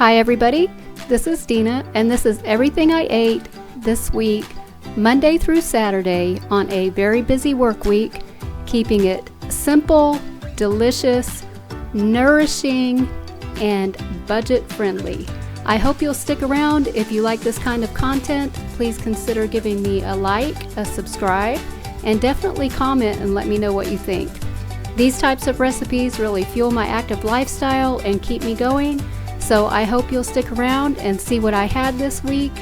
Hi everybody, this is Dina and this is everything I ate this week, Monday through Saturday on a very busy work week, keeping it simple, delicious, nourishing, and budget friendly. I hope you'll stick around. If you like this kind of content, please consider giving me a like, a subscribe, and definitely comment and let me know what you think. These types of recipes really fuel my active lifestyle and keep me going. So I hope you'll stick around and see what I had this week.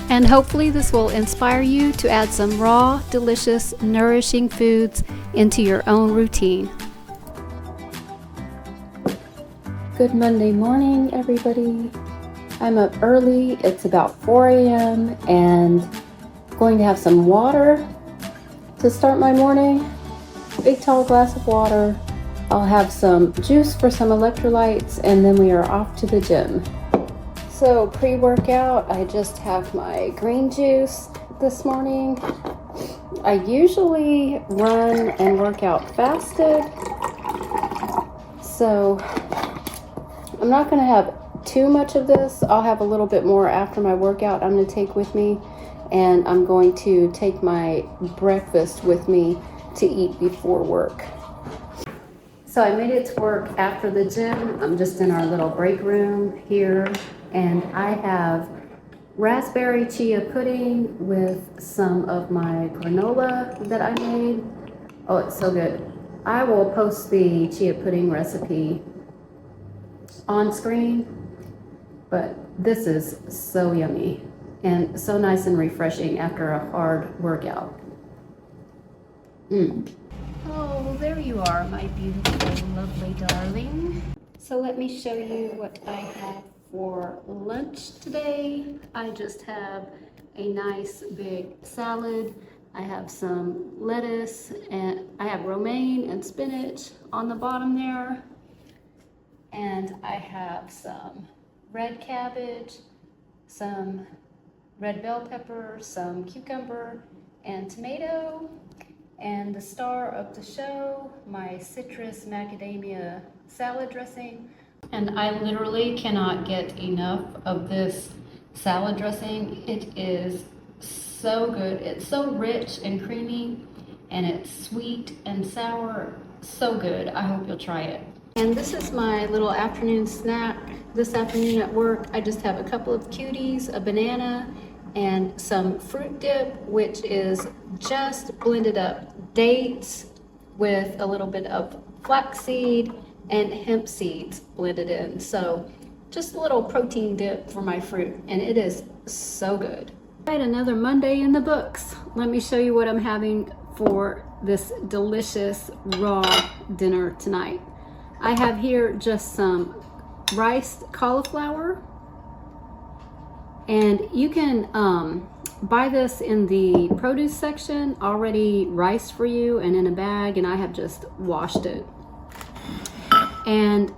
And hopefully this will inspire you to add some raw, delicious, nourishing foods into your own routine. Good Monday morning, everybody. I'm up early. It's about 4 a.m. and going to have some water to start my morning. Big tall glass of water. I'll have some juice for some electrolytes, and then we are off to the gym. So pre-workout, I just have my green juice this morning. I usually run and work out fasted, so I'm not going to have too much of this. I'll have a little bit more after my workout I'm going to take with me, and I'm going to take my breakfast with me to eat before work. So I made it to work after the gym. I'm just in our little break room here, and I have raspberry chia pudding with some of my granola that I made. Oh, it's so good. I will post the chia pudding recipe on screen, but this is so yummy and so nice and refreshing after a hard workout. Oh, there you are, my beautiful, lovely darling. So let me show you what I have for lunch today. I just have a nice big salad. I have some lettuce, and I have romaine and spinach on the bottom there. And I have some red cabbage, some red bell pepper, some cucumber, and tomato. And the star of the show, my citrus macadamia salad dressing. And I literally cannot get enough of this salad dressing. It is so good. It's so rich and creamy, and it's sweet and sour. So good. I hope you'll try it. And this is my little afternoon snack. This afternoon at work, I just have a couple of cuties, a banana, and some fruit dip, which is just blended up dates with a little bit of flaxseed and hemp seeds blended in. So just a little protein dip for my fruit, and it is so good. All right, another Monday in the books. Let me show you what I'm having for this delicious raw dinner tonight. I have here just some riced cauliflower, and you can buy this in the produce section already riced for you and in a bag, and I have just washed it. And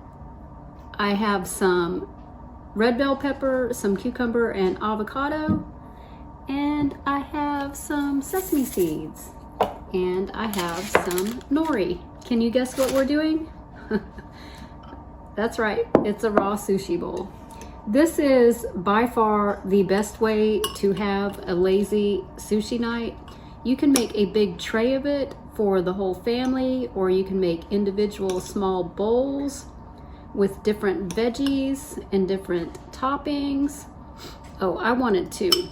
I have some red bell pepper, some cucumber and avocado, and I have some sesame seeds, and I have some nori. Can you guess what we're doing? That's right, it's a raw sushi bowl. This is by far the best way to have a lazy sushi night. You can make a big tray of it for the whole family, or you can make individual small bowls with different veggies and different toppings. Oh, I wanted to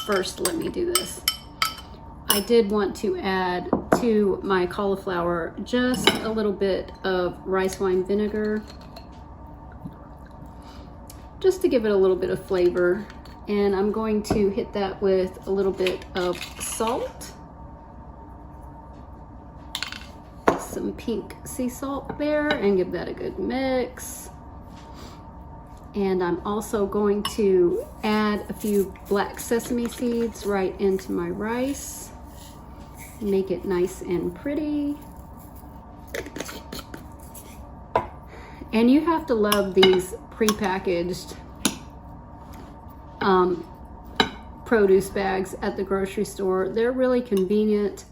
first, let me do this. I did want to add to my cauliflower just a little bit of rice wine vinegar, just to give it a little bit of flavor. And I'm going to hit that with a little bit of salt, some pink sea salt there, and give that a good mix. And I'm also going to add a few black sesame seeds right into my rice, make it nice and pretty. And you have to love these prepackaged produce bags at the grocery store. They're really convenient,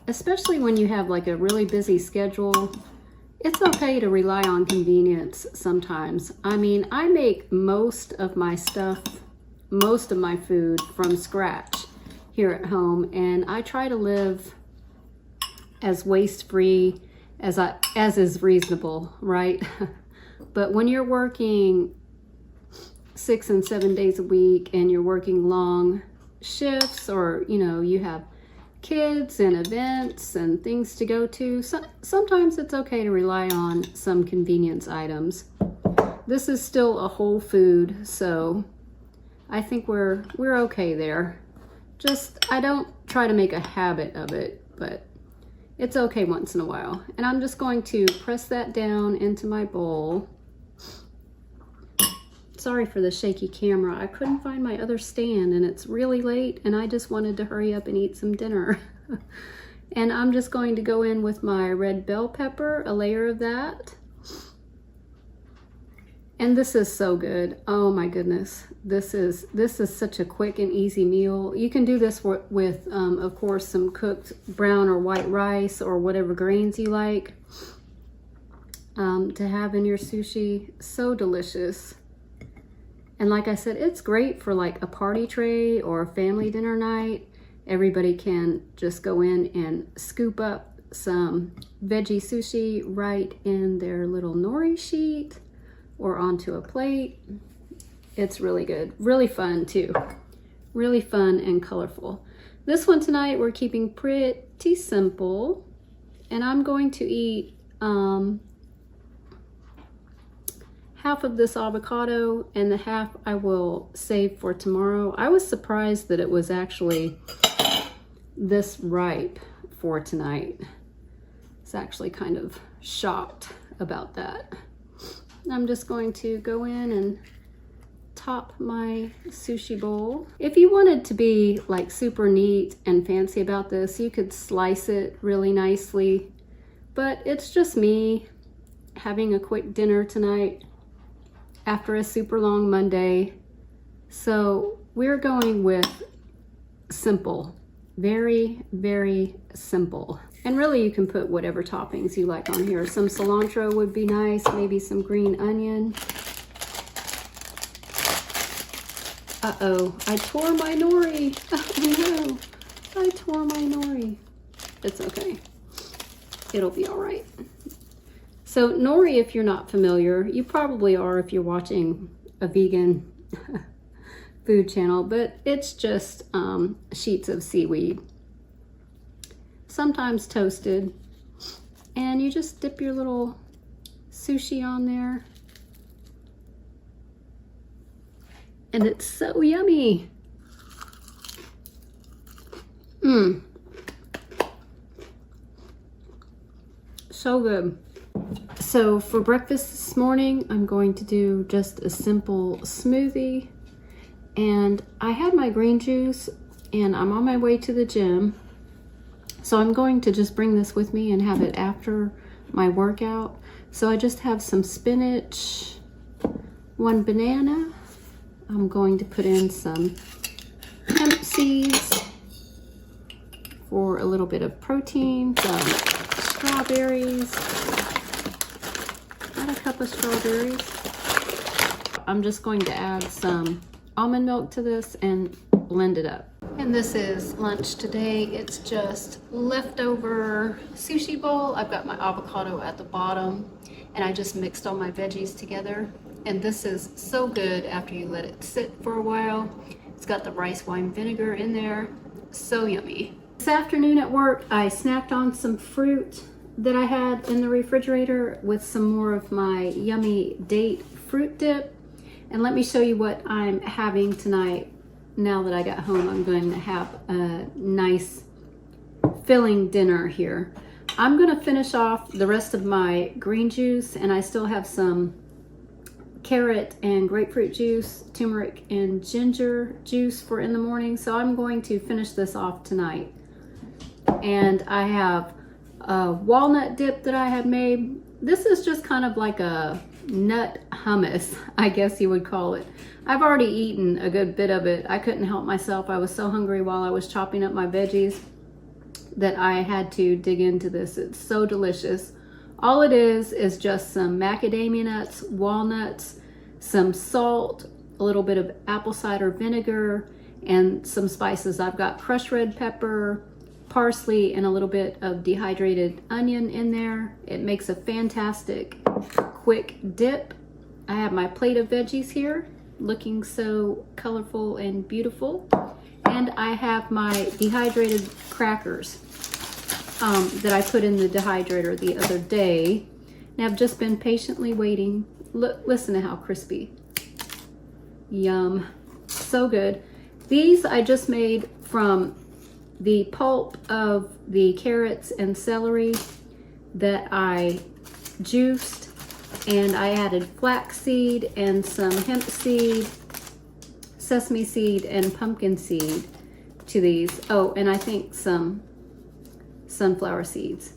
especially when you have like a really busy schedule It's okay to rely on convenience sometimes. I mean, I make most of my stuff, most of my food from scratch here at home, and I try to live as waste-free as is reasonable, right? But when you're working 6 and 7 days a week and you're working long shifts, or you have kids and events and things to go to, sometimes it's okay to rely on some convenience items. This is still a whole food, so I think we're okay there. Just, I don't try to make a habit of it, but it's okay once in a while. And I'm just going to press that down into my bowl. Sorry for the shaky camera. I couldn't find my other stand and it's really late and I just wanted to hurry up and eat some dinner. And I'm just going to go in with my red bell pepper, a layer of that. And this is so good. Oh my goodness. This is such a quick and easy meal. You can do this with of course, some cooked brown or white rice or whatever grains you like to have in your sushi. So delicious. And like I said, it's great for like a party tray or a family dinner night. Everybody can just go in and scoop up some veggie sushi right in their little nori sheet or onto a plate. It's really good. Really fun too. Really fun and colorful. This one tonight we're keeping pretty simple. And I'm going to eat half of this avocado and the half I will save for tomorrow. I was surprised that it was actually this ripe for tonight. It's actually kind of shocked about that. I'm just going to go in and top my sushi bowl. If you wanted to be like super neat and fancy about this, you could slice it really nicely, but it's just me having a quick dinner tonight after a super long Monday. So we're going with simple, very, very simple. And really you can put whatever toppings you like on here. Some cilantro would be nice, maybe some green onion. Uh-oh, I tore my nori. Oh no, I tore my nori. It's okay, it'll be all right. So nori, if you're not familiar, you probably are if you're watching a vegan food channel, but it's just sheets of seaweed, sometimes toasted, and you just dip your little sushi on there. And it's so yummy. So good. So for breakfast this morning, I'm going to do just a simple smoothie. And I had my green juice and I'm on my way to the gym. So I'm going to just bring this with me and have it after my workout. So I just have some spinach, 1 banana. I'm going to put in some hemp seeds for a little bit of protein, some strawberries, about a cup of strawberries. I'm just going to add some almond milk to this and blend it up. And this is lunch today. It's just leftover sushi bowl. I've got my avocado at the bottom and I just mixed all my veggies together. And this is so good after you let it sit for a while. It's got the rice wine vinegar in there. So yummy. This afternoon at work, I snacked on some fruit that I had in the refrigerator with some more of my yummy date fruit dip. And let me show you what I'm having tonight. Now that I got home, I'm going to have a nice filling dinner here. I'm going to finish off the rest of my green juice, and I still have some carrot and grapefruit juice, turmeric and ginger juice for in the morning. So I'm going to finish this off tonight. And I have a walnut dip that I had made. This is just kind of like a nut hummus, I guess you would call it. I've already eaten a good bit of it. I couldn't help myself. I was so hungry while I was chopping up my veggies that I had to dig into this. It's so delicious. All it is just some macadamia nuts, walnuts, some salt, a little bit of apple cider vinegar, and some spices. I've got crushed red pepper, parsley, and a little bit of dehydrated onion in there. It makes a fantastic quick dip. I have my plate of veggies here, looking so colorful and beautiful. And I have my dehydrated crackers that I put in the dehydrator the other day. And I've just been patiently waiting. Look, listen to how crispy. Yum, so good. These I just made from the pulp of the carrots and celery that I juiced, and I added flaxseed and some hemp seed, sesame seed, and pumpkin seed to these. Oh, and I think some sunflower seeds.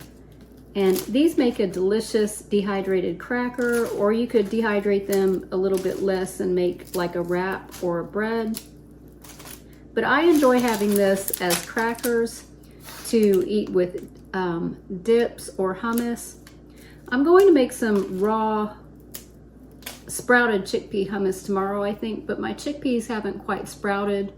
And these make a delicious dehydrated cracker, or you could dehydrate them a little bit less and make like a wrap or a bread. But I enjoy having this as crackers to eat with dips or hummus. I'm going to make some raw sprouted chickpea hummus tomorrow, I think, but my chickpeas haven't quite sprouted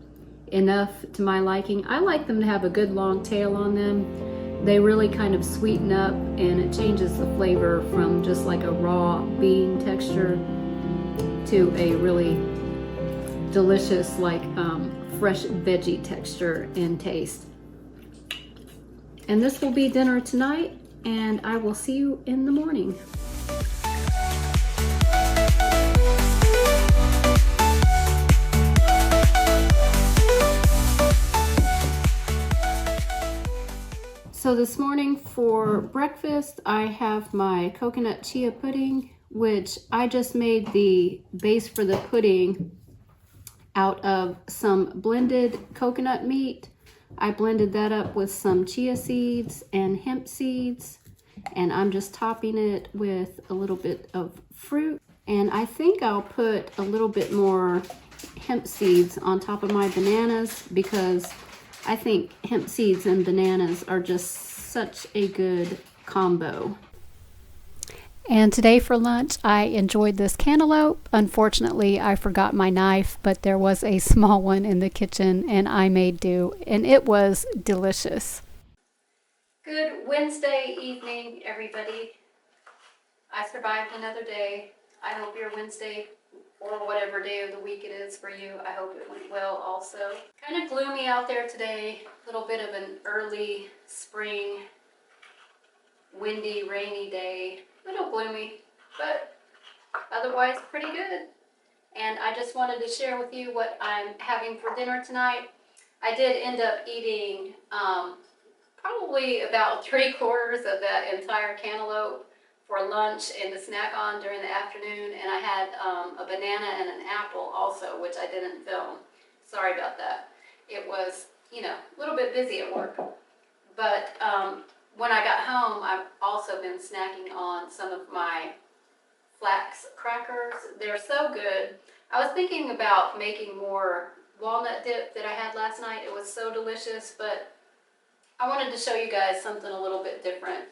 enough to my liking. I like them to have a good long tail on them. They really kind of sweeten up, and it changes the flavor from just like a raw bean texture to a really delicious, like fresh veggie texture and taste. And this will be dinner tonight, and I will see you in the morning. So this morning for breakfast, I have my coconut chia pudding, which I just made the base for the pudding out of some blended coconut meat. I blended that up with some chia seeds and hemp seeds, and I'm just topping it with a little bit of fruit. And I think I'll put a little bit more hemp seeds on top of my bananas, because I think hemp seeds and bananas are just such a good combo. And today for lunch, I enjoyed this cantaloupe. Unfortunately, I forgot my knife, but there was a small one in the kitchen and I made do, and it was delicious. Good Wednesday evening, everybody. I survived another day. I hope your Wednesday, or whatever day of the week it is for you, I hope it went well also. Kind of gloomy out there today. A little bit of an early spring, windy, rainy day. A little gloomy, but otherwise pretty good. And I just wanted to share with you what I'm having for dinner tonight. I did end up eating probably about 3/4 of that entire cantaloupe for lunch and to snack on during the afternoon. And I had a banana and an apple also, which I didn't film. Sorry about that. It was, you know, a little bit busy at work. But when I got home, I've also been snacking on some of my flax crackers. They're so good. I was thinking about making more walnut dip that I had last night. It was so delicious, but I wanted to show you guys something a little bit different.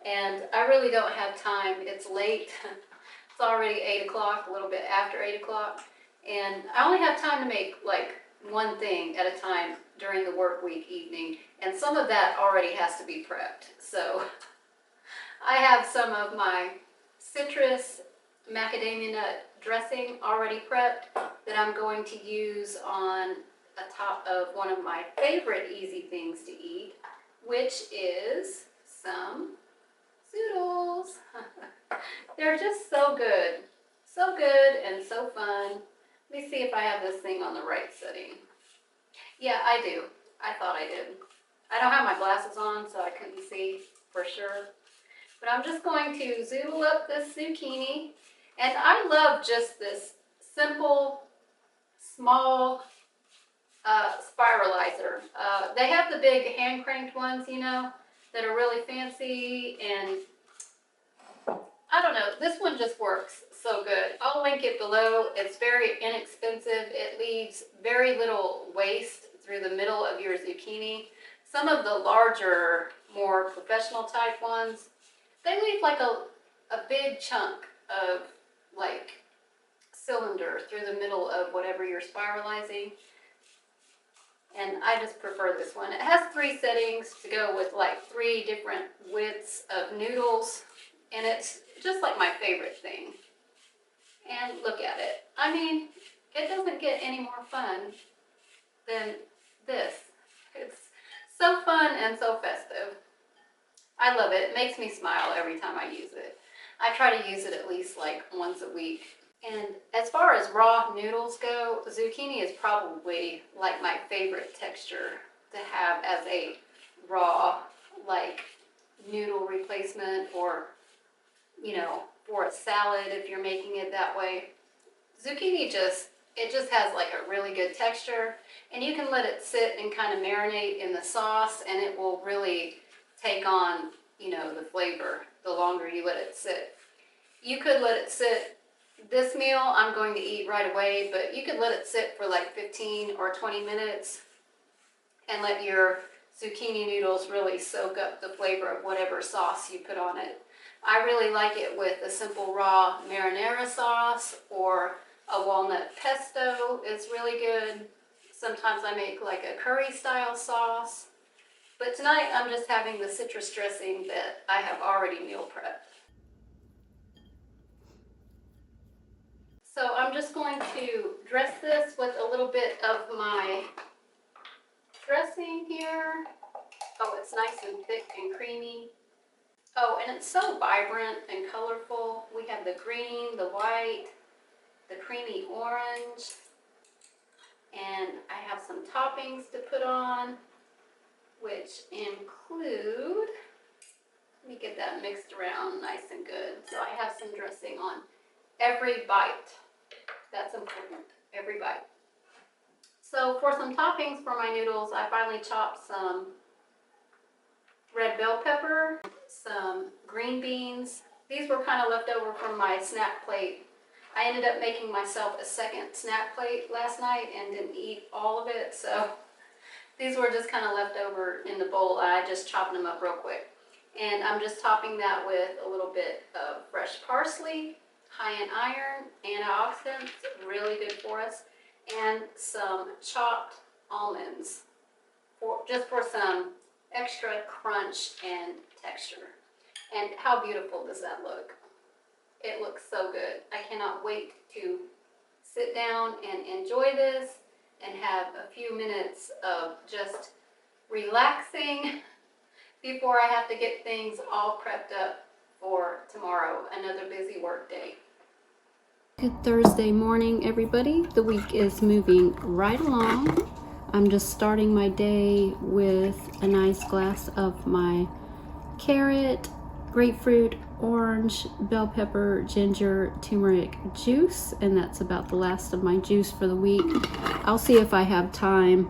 And I really don't have time. It's late. It's already 8 o'clock, a little bit after 8 o'clock. And I only have time to make like one thing at a time during the work week evening. And some of that already has to be prepped. So I have some of my citrus macadamia nut dressing already prepped that I'm going to use on the top of one of my favorite easy things to eat, which is some zoodles. They're just so good and so fun. Let me see if I have this thing on the right setting. Yeah, I do. I thought I did. I don't have my glasses on, so I couldn't see for sure. But I'm just going to zoodle up this zucchini. And I love just this simple, small spiralizer. They have the big hand-cranked ones, you know, that are really fancy. And I don't know, this one just works so good. I'll link it below. It's very inexpensive. It leaves very little waste through the middle of your zucchini. Some of the larger, more professional type ones, they leave like a big chunk of like cylinder through the middle of whatever you're spiralizing. And I just prefer this one. It has 3 settings to go with like 3 different widths of noodles. And it's just like my favorite thing. And look at it. I mean, it doesn't get any more fun than this. It's so fun and so festive. I love it. It makes me smile every time I use it. I try to use it at least like once a week. And as far as raw noodles go, zucchini is probably like my favorite texture to have as a raw like noodle replacement, or you know, for a salad if you're making it that way. Zucchini just has like a really good texture, and you can let it sit and kind of marinate in the sauce, and it will really take on, you know, the flavor the longer you let it sit. You could let it sit. This meal I'm going to eat right away, but you could let it sit for like 15 or 20 minutes and let your zucchini noodles really soak up the flavor of whatever sauce you put on it. I really like it with a simple raw marinara sauce, or a walnut pesto is really good. Sometimes I make like a curry style sauce. But tonight I'm just having the citrus dressing that I have already meal prepped. So I'm just going to dress this with a little bit of my dressing here. Oh, it's nice and thick and creamy. Oh, and it's so vibrant and colorful. We have the green, the white, the creamy orange, and I have some toppings to put on, which include, let me get that mixed around nice and good. So I have some dressing on every bite. That's important, every bite. So for some toppings for my noodles, I finally chopped some red bell pepper, some green beans. These were kind of left over from my snack plate. I ended up making myself a second snack plate last night and didn't eat all of it, so these were just kind of left over in the bowl. I just chopped them up real quick. And I'm just topping that with a little bit of fresh parsley, high in iron, antioxidants, really good for us, and some chopped almonds, just for some extra crunch and texture. And how beautiful does that look? It looks so good. I cannot wait to sit down and enjoy this and have a few minutes of just relaxing before I have to get things all prepped up for tomorrow, another busy work day. Good Thursday morning, everybody. The week is moving right along. I'm just starting my day with a nice glass of my carrot, grapefruit, orange, bell pepper, ginger, turmeric juice, and that's about the last of my juice for the week. I'll see if I have time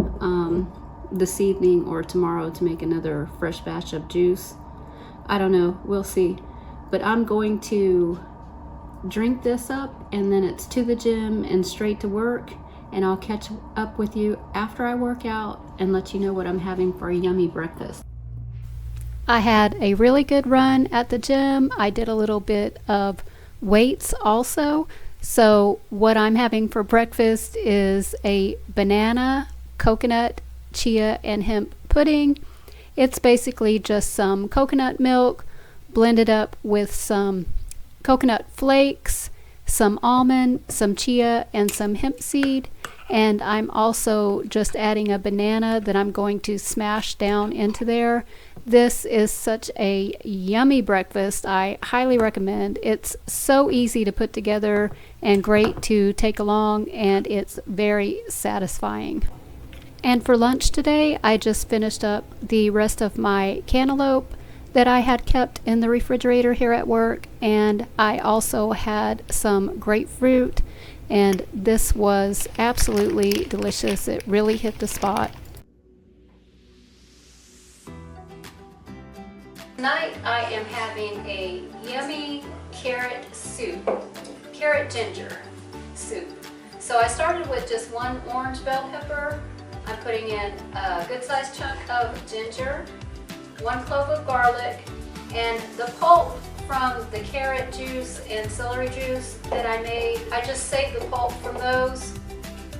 this evening or tomorrow to make another fresh batch of juice. I don't know, we'll see. But I'm going to drink this up, and then it's to the gym and straight to work, and I'll catch up with you after I work out and let you know what I'm having for a yummy breakfast. I had a really good run at the gym. I did a little bit of weights also. So what I'm having for breakfast is a banana, coconut, chia, and hemp pudding. It's basically just some coconut milk blended up with some coconut flakes, some almond, some chia, and some hemp seed. And I'm also just adding a banana that I'm going to smash down into there. This is such a yummy breakfast. I highly recommend. It's so easy to put together and great to take along, and it's very satisfying. And for lunch today, I just finished up the rest of my cantaloupe that I had kept in the refrigerator here at work, and I also had some grapefruit, and this was absolutely delicious. It really hit the spot. Tonight I am having a yummy carrot soup, carrot ginger soup. So I started with just one orange bell pepper. I'm putting in a good sized chunk of ginger, 1 clove of garlic, And the pulp from the carrot juice and celery juice that I made, I just saved the pulp from those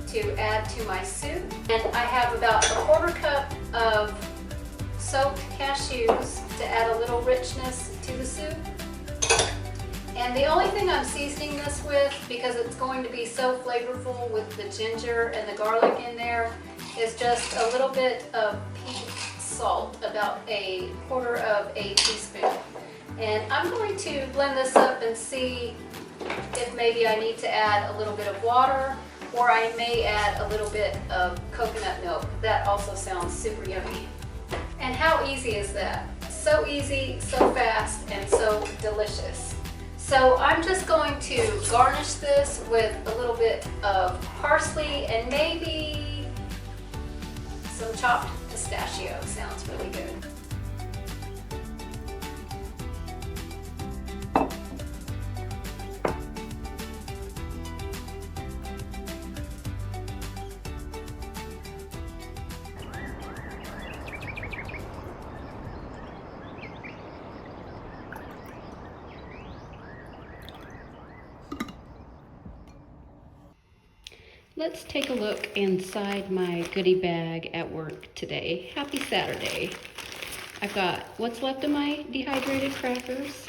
to add to my soup. And I have about a 1/4 cup of soaked cashews to add a little richness to the soup. And the only thing I'm seasoning this with, because it's going to be so flavorful with the ginger and the garlic in there, is just a little bit of pink salt, about a 1/4 of a teaspoon. And I'm going to blend this up and see if maybe I need to add a little bit of water, or I may add a little bit of coconut milk. That also sounds super yummy. And how easy is that? So easy, so fast, and so delicious. So I'm just going to garnish this with a little bit of parsley and maybe some chopped pistachio. Sounds really good. Let's take a look inside my goodie bag at work today. Happy Saturday. I've got what's left of my dehydrated crackers.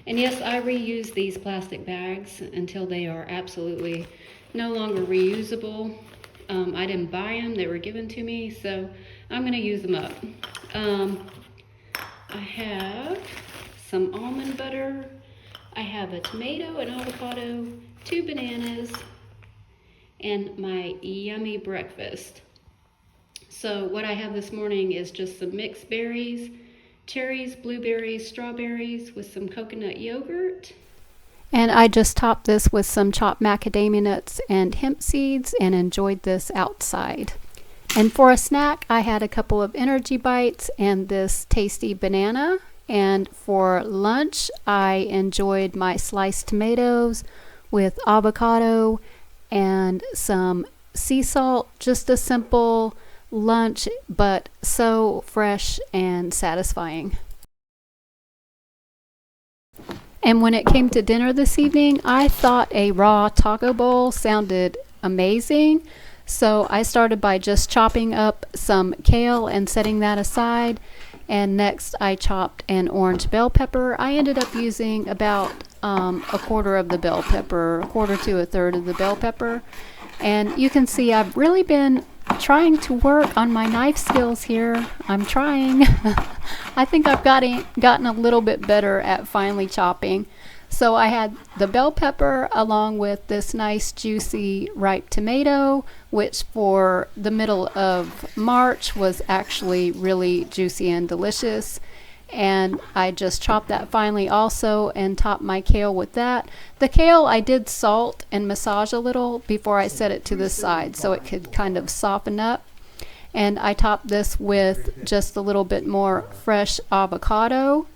And yes, I reuse these plastic bags until they are absolutely no longer reusable. I didn't buy them, they were given to me, so I'm gonna use them up. I have some almond butter. I have a tomato, an avocado, 2 bananas, and my yummy breakfast. So what I have this morning is just some mixed berries, cherries, blueberries, strawberries with some coconut yogurt. And I just topped this with some chopped macadamia nuts and hemp seeds and enjoyed this outside. And for a snack, I had a couple of energy bites and this tasty banana. And for lunch, I enjoyed my sliced tomatoes with avocado and some sea salt. Just a simple lunch, but so fresh and satisfying. And when it came to dinner this evening, I thought a raw taco bowl sounded amazing. So I started by just chopping up some kale and setting that aside. And next I chopped an orange bell pepper. I ended up using about a 1/4 of the bell pepper, 1/4 to 1/3 of the bell pepper. And you can see I've really been trying to work on my knife skills here. I'm trying. I think I've gotten a little bit better at finely chopping. So I had the bell pepper along with this nice juicy ripe tomato, which for the middle of March was actually really juicy and delicious. And I just chopped that finely also and topped my kale with that. The kale I did salt and massage a little before I set it to the side so it could kind of soften up. And I topped this with just a little bit more fresh avocado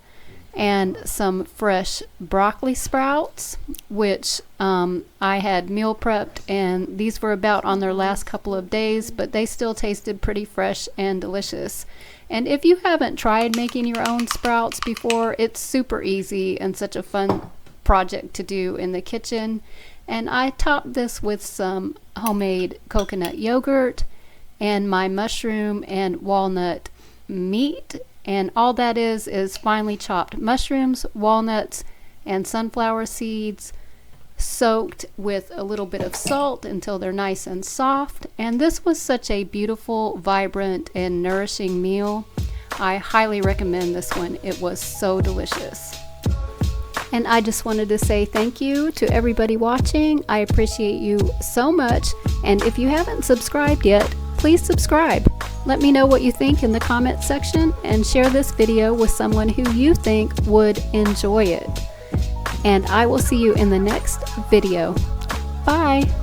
and some fresh broccoli sprouts, which I had meal prepped, and these were about on their last couple of days, but they still tasted pretty fresh and delicious. And if you haven't tried making your own sprouts before, it's super easy and such a fun project to do in the kitchen. And I topped this with some homemade coconut yogurt and my mushroom and walnut meat. And all that is finely chopped mushrooms, walnuts, and sunflower seeds, soaked with a little bit of salt until they're nice and soft. And this was such a beautiful, vibrant, and nourishing meal. I highly recommend this one. It was so delicious. And I just wanted to say thank you to everybody watching. I appreciate you so much. And if you haven't subscribed yet, please subscribe. Let me know what you think in the comment section and share this video with someone who you think would enjoy it. And I will see you in the next video. Bye!